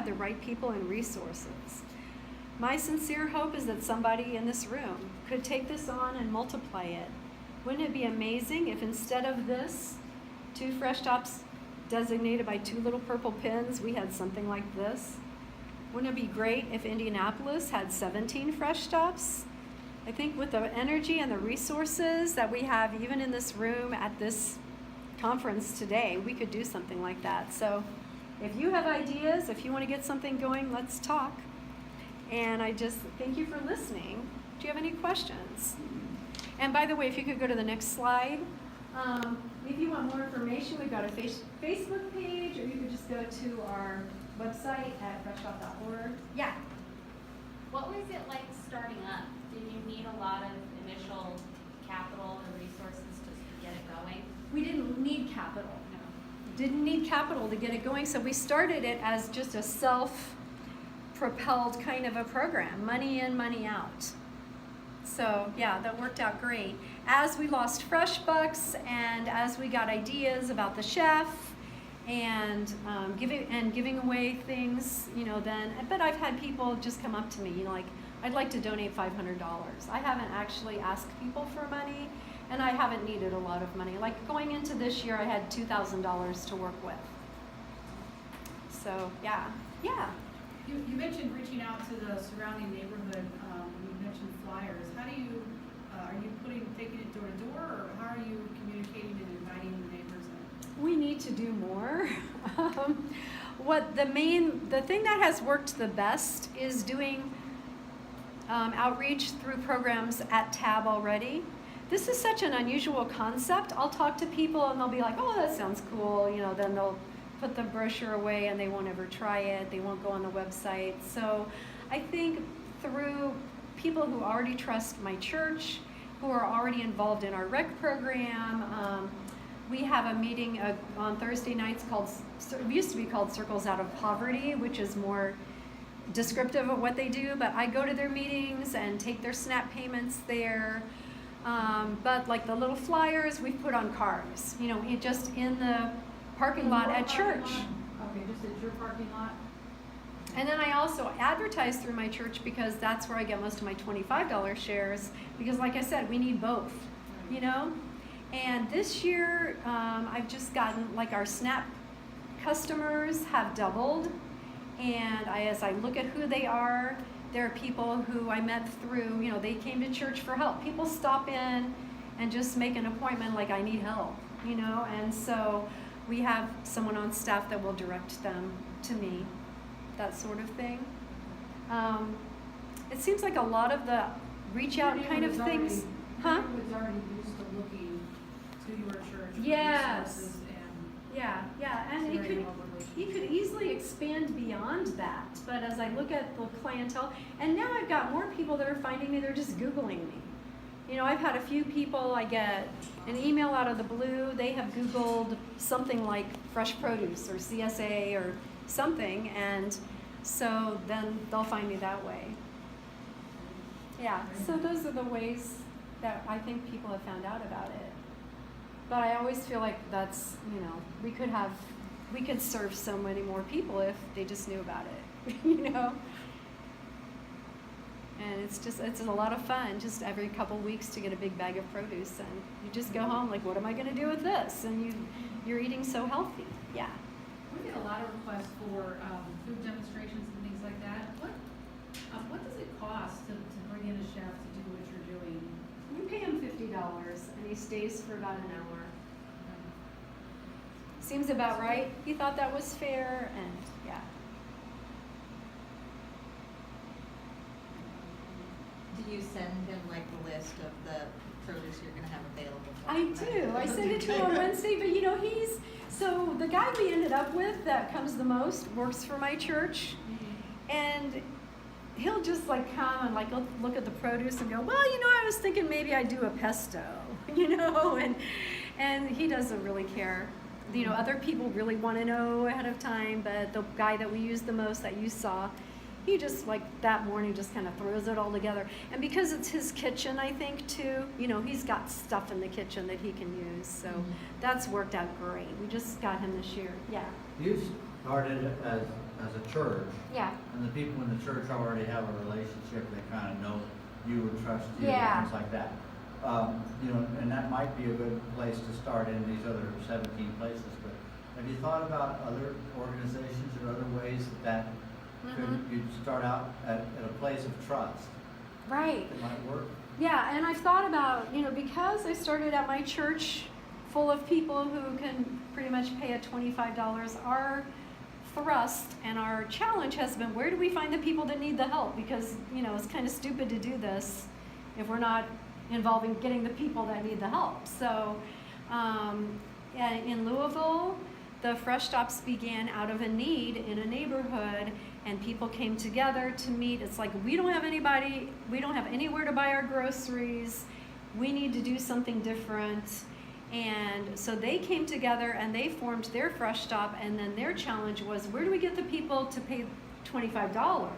the right people and resources. My sincere hope is that somebody in this room could take this on and multiply it. Wouldn't it be amazing if instead of this, 2 fresh stops designated by 2 little purple pins, we had something like this? Wouldn't it be great if Indianapolis had 17 fresh stops? I think with the energy and the resources that we have even in this room at this conference today, we could do something like that. So if you have ideas, if you want to get something going, let's talk. And I just thank you for listening. Do you have any questions? And by the way, if you could go to the next slide. If you want more information, we've got a Facebook page, or you could just go to our website at freshstop.org. Yeah. What was it like starting up? Did you need a lot of initial capital and resources to get it going? We didn't need capital. No. Didn't need capital to get it going, so we started it as just a self-propelled kind of a program, money in, money out. So yeah, that worked out great. As we lost fresh bucks and as we got ideas about the chef and giving away things, then, but I've had people just come up to me, like, I'd like to donate $500. I haven't actually asked people for money, and I haven't needed a lot of money. Like going into this year, I had $2,000 to work with. So yeah. You mentioned reaching out to the surrounding neighborhood. You mentioned flyers. How do you, are you taking it door to door, or how are you communicating and inviting the neighbors in? We need to do more. The thing that has worked the best is doing outreach through programs at TAB already. This is such an unusual concept. I'll talk to people and they'll be like, oh, that sounds cool. Then they'll put the brochure away and they won't ever try it. They won't go on the website. So I think through people who already trust my church, who are already involved in our rec program, we have a meeting on Thursday nights it used to be called Circles Out of Poverty, which is more descriptive of what they do, but I go to their meetings and take their SNAP payments there. But like the little flyers we put on cars, just in the parking lot at church. Okay, just at your parking lot? And then I also advertise through my church because that's where I get most of my $25 shares, because like I said, we need both, And this year, I've just gotten, like, our SNAP customers have doubled, and as I look at who they are, there are people who I met through, they came to church for help. People stop in and just make an appointment like, I need help, and so we have someone on staff that will direct them to me, that sort of thing. It seems like a lot of the reach out kind of things. Huh? Was already used to looking to your church for yes. resources and and he could easily expand beyond that. But as I look at the clientele, and now I've got more people that are finding me, they're just Googling me. I've had a few people, I get an email out of the blue, they have Googled something like fresh produce or CSA or something, and so then they'll find me that way. Yeah, so those are the ways that I think people have found out about it. But I always feel like that's, we could serve so many more people if they just knew about it, And it's a lot of fun, just every couple weeks to get a big bag of produce, and you just go home like, what am I going to do with this? And you're eating so healthy. Yeah. We get a lot of requests for food demonstrations and things like that. What does it cost to bring in a chef to do what you're doing? We pay him $50, and he stays for about an hour. Seems about right. He thought that was fair, and yeah. Do you send him like the list of the produce you're going to have available for I him? do. I send it to him on Wednesday, but so the guy we ended up with that comes the most works for my church, and he'll just like come and like look at the produce and go, well, I was thinking maybe I'd do a pesto, and he doesn't really care. Other people really want to know ahead of time, but the guy that we use the most that you saw, he just like that morning just kind of throws it all together. And because it's his kitchen, I think too, he's got stuff in the kitchen that he can use. So that's worked out great. We just got him this year. Yeah. You started as as a church, Yeah. and the people in the church already have a relationship, they kind of know you and trust you, Yeah. and things like that. You know, and that might be a good place to start in these other 17 places, but have you thought about other organizations or other ways that you'd start out at a place of trust Right. that might work? Yeah, and I've thought about, because I started at my church full of people who can pretty much pay at $25, our thrust and our challenge has been, where do we find the people that need the help? Because, it's kind of stupid to do this if we're not involving getting the people that need the help. So yeah, in Louisville, the Fresh Stops began out of a need in a neighborhood, and people came together to meet. It's like, we don't have anywhere to buy our groceries, we need to do something different. And so they came together and they formed their Fresh Stop, and then their challenge was, where do we get the people to pay $25?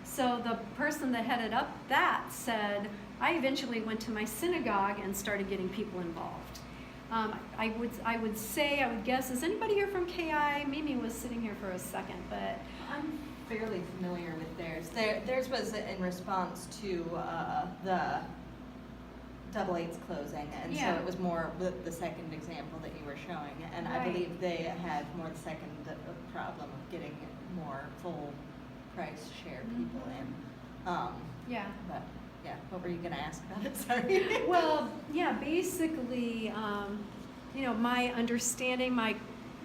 So the person that headed up that said, I eventually went to my synagogue and started getting people involved. I would guess, is anybody here from KI? Mimi was sitting here for a second, but I'm fairly familiar with theirs. Theirs was in response to the Double Eight's closing, and so Yeah. it was more the second example that you were showing. And I Right. believe they had more the second problem of getting more full price share people in. yeah. But yeah, what were you going to ask about it? Sorry. Well, yeah, basically, my understanding,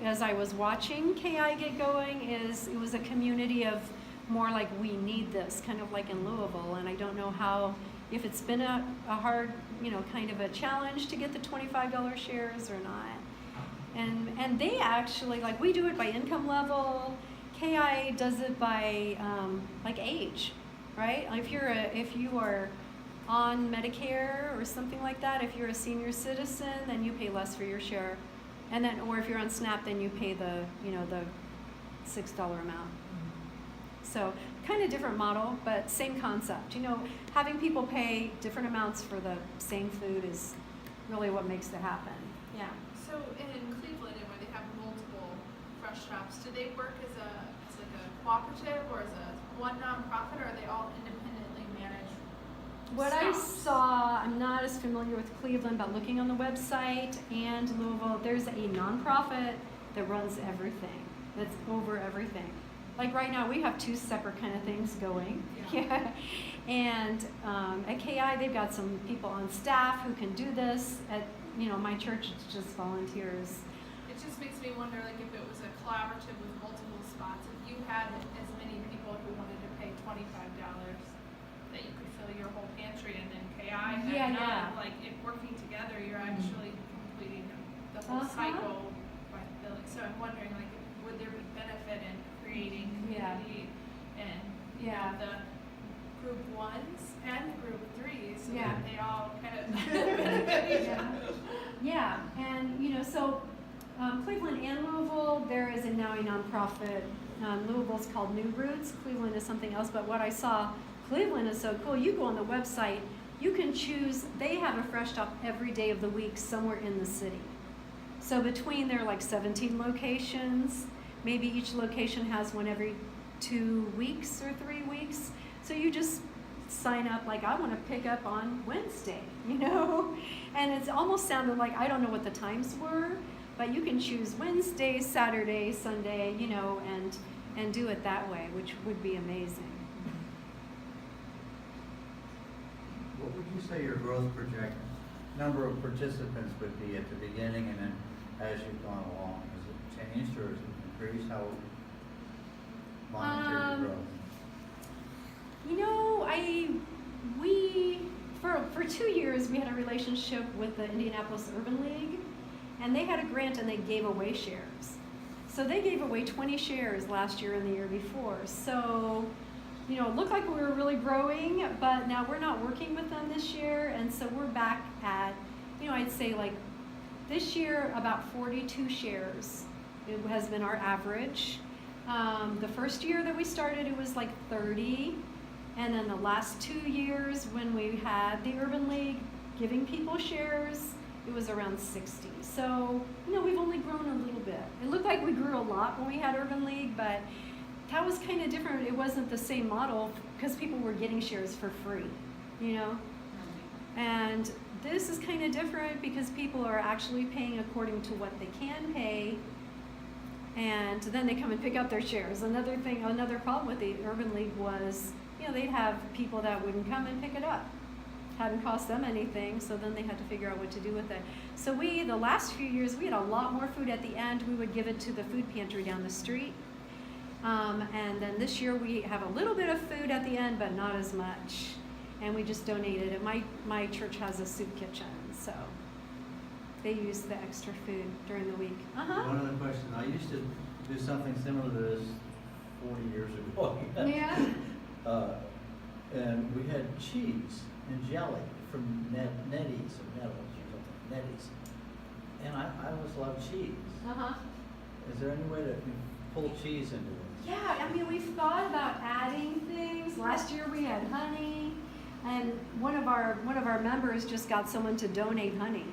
as I was watching KI get going, is it was a community of more like, we need this, kind of like in Louisville, and I don't know if it's been a hard, kind of a challenge to get the $25 shares or not. And they actually, like, we do it by income level. KI does it by like age, right? If you are on Medicare or something like that, if you're a senior citizen, then you pay less for your share, and then, or if you're on SNAP, then you pay the $6 amount. So kind of different model, but same concept. Having people pay different amounts for the same food is really what makes it happen. Yeah. So in Cleveland, and where they have multiple Fresh Shops, do they work as like a cooperative or as one nonprofit, or are they all independently managed? What I stops? saw, I'm not as familiar with Cleveland, but looking on the website and Louisville, there's a nonprofit that runs everything, that's over everything. Like right now, we have two separate kind of things going. Yeah. And at KI, they've got some people on staff who can do this. At my church, it's just volunteers. It just makes me wonder, like, if it was a collaborative with multiple spots, if you had as many people who wanted to pay $25, that you could fill your whole pantry, and then KI had Yeah, none. yeah. Like, if working together, you're actually completing the whole cycle by filling. So I'm wondering, like, would there be benefit in creating Yeah. community and Yeah. the group ones and group threes, so Yeah. that they all kind of benefit each Yeah. other? Yeah, and so Cleveland and Louisville, there is now a nonprofit. Louisville's called New Roots. Cleveland is something else. But what I saw, Cleveland is so cool. You go on the website, you can choose. They have a Fresh Stop every day of the week somewhere in the city. So between their 17 locations, maybe each location has one every 2 weeks or 3 weeks. So you just sign up, like, I want to pick up on Wednesday, And it's almost sounded like, I don't know what the times were, but you can choose Wednesday, Saturday, Sunday, and do it that way, which would be amazing. What would you say your growth number of participants would be at the beginning, and then as you've gone along? Has it changed or has it increased? How monitor your growth? For 2 years, we had a relationship with the Indianapolis Urban League, and they had a grant and they gave away shares. So they gave away 20 shares last year and the year before. So, it looked like we were really growing, but now we're not working with them this year, and so we're back at, I'd say this year about 42 shares. It has been our average. The first year that we started, it was 30. And then the last 2 years, when we had the Urban League giving people shares, it was around 60. So, we've only grown a little bit. It looked like we grew a lot when we had Urban League, but that was kind of different. It wasn't the same model because people were getting shares for free, you know? And this is kind of different because people are actually paying according to what they can pay, and then they come and pick up their shares. Another problem with the Urban League was, you know, they'd have people that wouldn't come and pick it up. Hadn't cost them anything, so then they had to figure out what to do with it. So the last few years, we had a lot more food at the end. We would give it to the food pantry down the street. And then this year we have a little bit of food at the end, but not as much. And we just donated it. My church has a soup kitchen, so they use the extra food during the week. One other question, I used to do something similar to this 40 years ago. Yeah. And we had cheese and jelly from Nettie's or Nettles or something, Nettie's. And I always loved cheese. Is there any way to pull cheese into this? Yeah, I mean, we've thought about adding things. Last year we had honey, and one of our members just got someone to donate honey.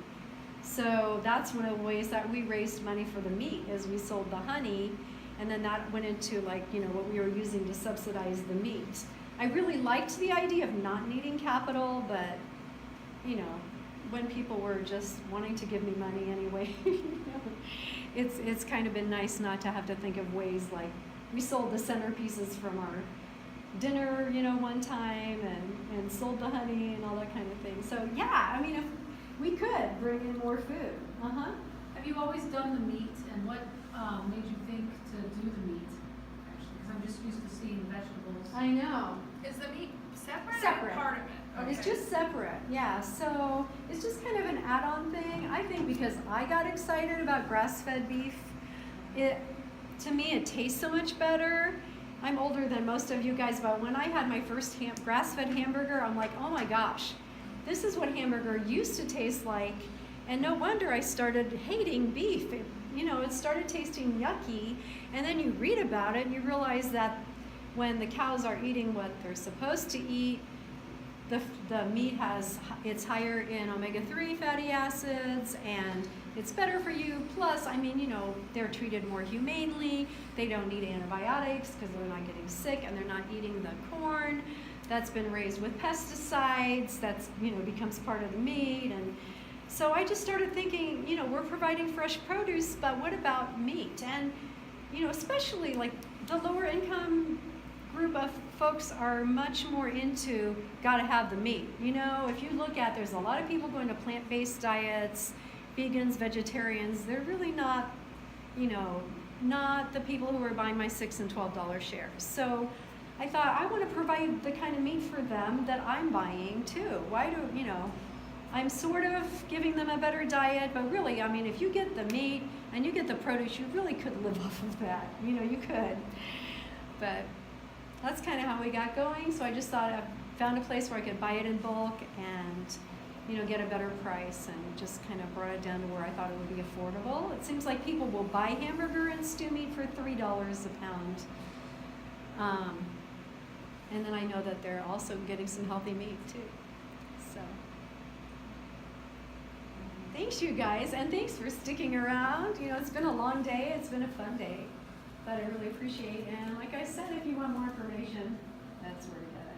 So that's one of the ways that we raised money for the meat, is we sold the honey, and then that went into, like, you know, what we were using to subsidize the meat. I really liked the idea of not needing capital, but, you know, when people were just wanting to give me money anyway, you know, it's kind of been nice not to have to think of ways, like, we sold the centerpieces from our dinner, you know, one time, and sold the honey and all that kind of thing. So yeah, I mean, if we could bring in more food. Have you always done the meat, and what made you think to do the meat? Actually, because I'm just used to seeing vegetables. I know. Is the meat separate, Separate. or part of it? It's Okay. just separate, yeah. So it's just kind of an add-on thing. I think because I got excited about grass-fed beef, to me it tastes so much better. I'm older than most of you guys, but when I had my first grass-fed hamburger, I'm like, oh my gosh, this is what hamburger used to taste like. And no wonder I started hating beef. It started tasting yucky. And then you read about it and you realize that when the cows are eating what they're supposed to eat, the meat it's higher in omega-3 fatty acids, and it's better for you. Plus, they're treated more humanely. They don't need antibiotics because they're not getting sick, and they're not eating the corn that's been raised with pesticides. That's becomes part of the meat. And so I just started thinking, we're providing fresh produce, but what about meat? And especially like the lower income group of folks are much more into gotta have the meat. If you look at, there's a lot of people going to plant-based diets, vegans, vegetarians. They're really not, not the people who are buying my $6 and $12 shares. So I thought I want to provide the kind of meat for them that I'm buying too. I'm sort of giving them a better diet, but really, if you get the meat and you get the produce, you really could live off of that. You could. But that's kind of how we got going. So I just thought I found a place where I could buy it in bulk and, get a better price, and just kind of brought it down to where I thought it would be affordable. It seems like people will buy hamburger and stew meat for $3 a pound. And then I know that they're also getting some healthy meat too. So thanks, you guys, and thanks for sticking around. It's been a long day. It's been a fun day, but I really appreciate it. And like I said, if you want more information, that's where to go.